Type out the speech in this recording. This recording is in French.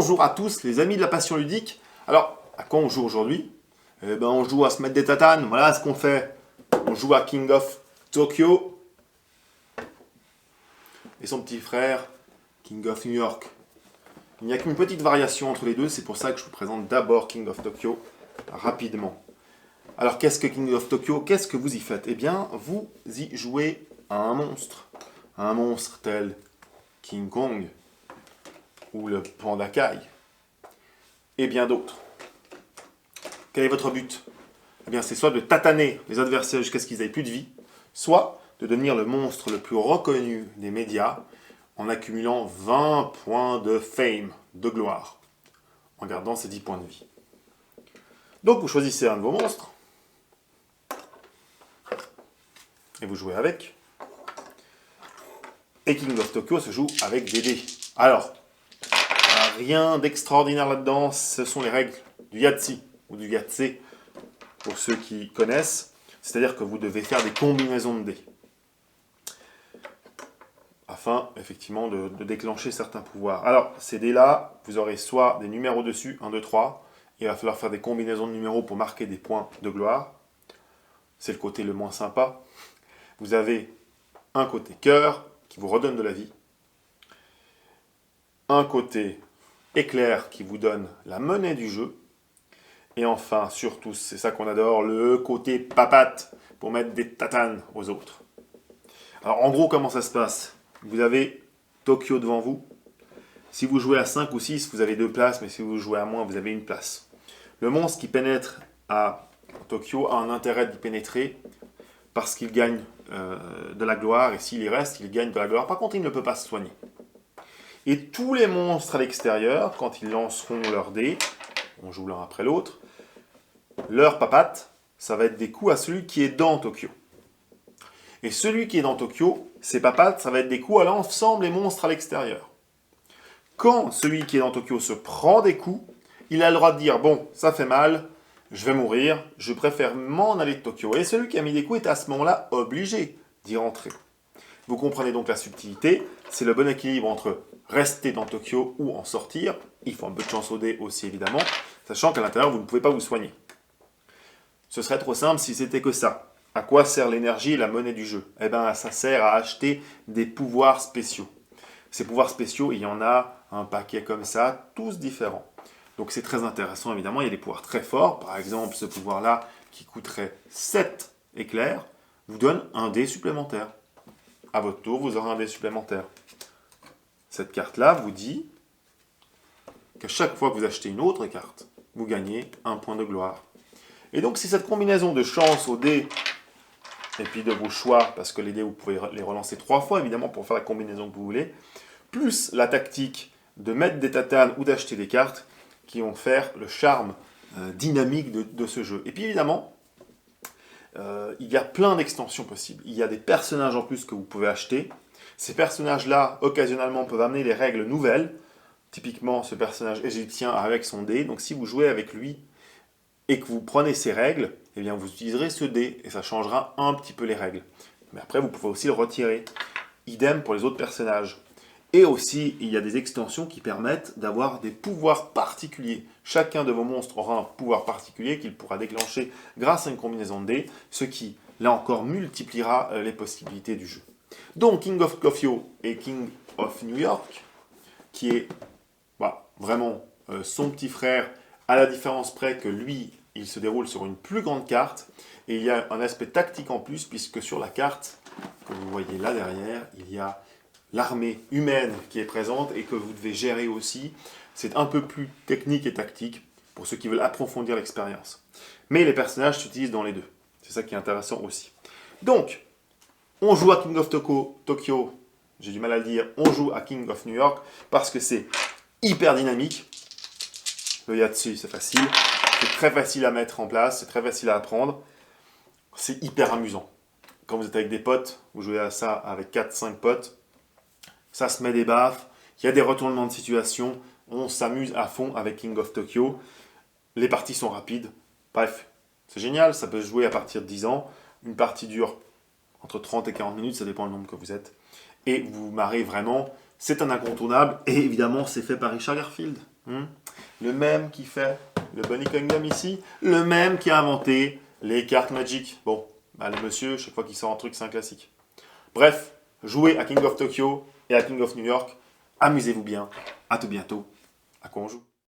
Bonjour à tous les amis de la passion ludique. Alors, à quoi on joue aujourd'hui? On joue à se mettre des tatanes, voilà ce qu'on fait. On joue à King of Tokyo et son petit frère King of New York. Il n'y a qu'une petite variation entre les deux, c'est pour ça que je vous présente d'abord King of Tokyo rapidement. Alors qu'est-ce que King of Tokyo? Qu'est-ce que vous y faites? Eh bien, vous y jouez à un monstre tel King Kong ou le Panda Kai et bien d'autres. Quel est votre but? Eh bien, c'est soit de tataner les adversaires jusqu'à ce qu'ils aient plus de vie, soit de devenir le monstre le plus reconnu des médias en accumulant 20 points de fame, de gloire, en gardant ces 10 points de vie. Donc, vous choisissez un de vos monstres et vous jouez avec. Et King of Tokyo se joue avec des dés. Alors, rien d'extraordinaire là-dedans, ce sont les règles du Yahtzee ou du Yahtzee, pour ceux qui connaissent. C'est-à-dire que vous devez faire des combinaisons de dés, afin, effectivement, de déclencher certains pouvoirs. Alors, ces dés-là, vous aurez soit des numéros dessus, 1, 2, 3, il va falloir faire des combinaisons de numéros pour marquer des points de gloire. C'est le côté le moins sympa. Vous avez un côté cœur, qui vous redonne de la vie, un côté éclair, qui vous donne la monnaie du jeu, et enfin, surtout, c'est ça qu'on adore, le côté papate, pour mettre des tatanes aux autres. Alors, en gros, comment ça se passe? Vous avez Tokyo devant vous. Si vous jouez à 5 ou 6, vous avez 2 places, mais si vous jouez à moins, vous avez 1 place. Le monstre qui pénètre à Tokyo a un intérêt d'y pénétrer, parce qu'il gagne de la gloire, et s'il y reste, il gagne de la gloire. Par contre, il ne peut pas se soigner. Et tous les monstres à l'extérieur, quand ils lanceront leurs dés, on joue l'un après l'autre, leur papate, ça va être des coups à celui qui est dans Tokyo. Et celui qui est dans Tokyo, ses papates, ça va être des coups à l'ensemble des monstres à l'extérieur. Quand celui qui est dans Tokyo se prend des coups, il a le droit de dire « Bon, ça fait mal, je vais mourir, je préfère m'en aller de Tokyo. » Et celui qui a mis des coups est à ce moment-là obligé d'y rentrer. Vous comprenez donc la subtilité, c'est le bon équilibre entre rester dans Tokyo ou en sortir. Il faut un peu de chance au dé aussi évidemment, sachant qu'à l'intérieur vous ne pouvez pas vous soigner. Ce serait trop simple si c'était que ça. À quoi sert l'énergie et la monnaie du jeu? Eh bien, ça sert à acheter des pouvoirs spéciaux. Ces pouvoirs spéciaux, il y en a un paquet comme ça, tous différents. Donc c'est très intéressant évidemment, il y a des pouvoirs très forts. Par exemple, ce pouvoir-là, qui coûterait 7 éclairs, vous donne un dé supplémentaire. À votre tour, vous aurez un dé supplémentaire. Cette carte-là vous dit qu'à chaque fois que vous achetez une autre carte, vous gagnez un point de gloire. Et donc, c'est cette combinaison de chance aux dés, et puis de vos choix, parce que les dés, vous pouvez les relancer 3 fois, évidemment, pour faire la combinaison que vous voulez, plus la tactique de mettre des tatanes ou d'acheter des cartes, qui vont faire le charme dynamique de ce jeu. Et puis, évidemment, il y a plein d'extensions possibles. Il y a des personnages en plus que vous pouvez acheter. Ces personnages-là, occasionnellement, peuvent amener des règles nouvelles. Typiquement, ce personnage égyptien avec son dé. Donc, si vous jouez avec lui et que vous prenez ces règles, eh bien, vous utiliserez ce dé et ça changera un petit peu les règles. Mais après, vous pouvez aussi le retirer. Idem pour les autres personnages. Et aussi, il y a des extensions qui permettent d'avoir des pouvoirs particuliers. Chacun de vos monstres aura un pouvoir particulier qu'il pourra déclencher grâce à une combinaison de dés, ce qui, là encore, multipliera les possibilités du jeu. Donc, King of Tokyo et King of New York, qui est vraiment son petit frère, à la différence près que lui, il se déroule sur une plus grande carte, et il y a un aspect tactique en plus, puisque sur la carte, que vous voyez là derrière, il y a l'armée humaine qui est présente et que vous devez gérer aussi. C'est un peu plus technique et tactique pour ceux qui veulent approfondir l'expérience. Mais les personnages s'utilisent dans les deux. C'est ça qui est intéressant aussi. Donc, on joue à King of Tokyo, j'ai du mal à le dire, on joue à King of New York parce que c'est hyper dynamique. Le Yahtzee, c'est facile. C'est très facile à mettre en place, c'est très facile à apprendre. C'est hyper amusant. Quand vous êtes avec des potes, vous jouez à ça avec 4-5 potes, ça se met des baffes, il y a des retournements de situation, on s'amuse à fond avec King of Tokyo. Les parties sont rapides. Bref, c'est génial, ça peut se jouer à partir de 10 ans. Une partie dure entre 30 et 40 minutes, ça dépend du nombre que vous êtes. Et vous vous marrez vraiment, c'est un incontournable, et évidemment, c'est fait par Richard Garfield. Le même qui fait le Bunny Kingdom ici, le même qui a inventé les cartes Magic. Bon, bah, le monsieur, chaque fois qu'il sort un truc, c'est un classique. Bref, jouez à King of Tokyo et à King of New York. Amusez-vous bien. À tout bientôt. À quoi on joue?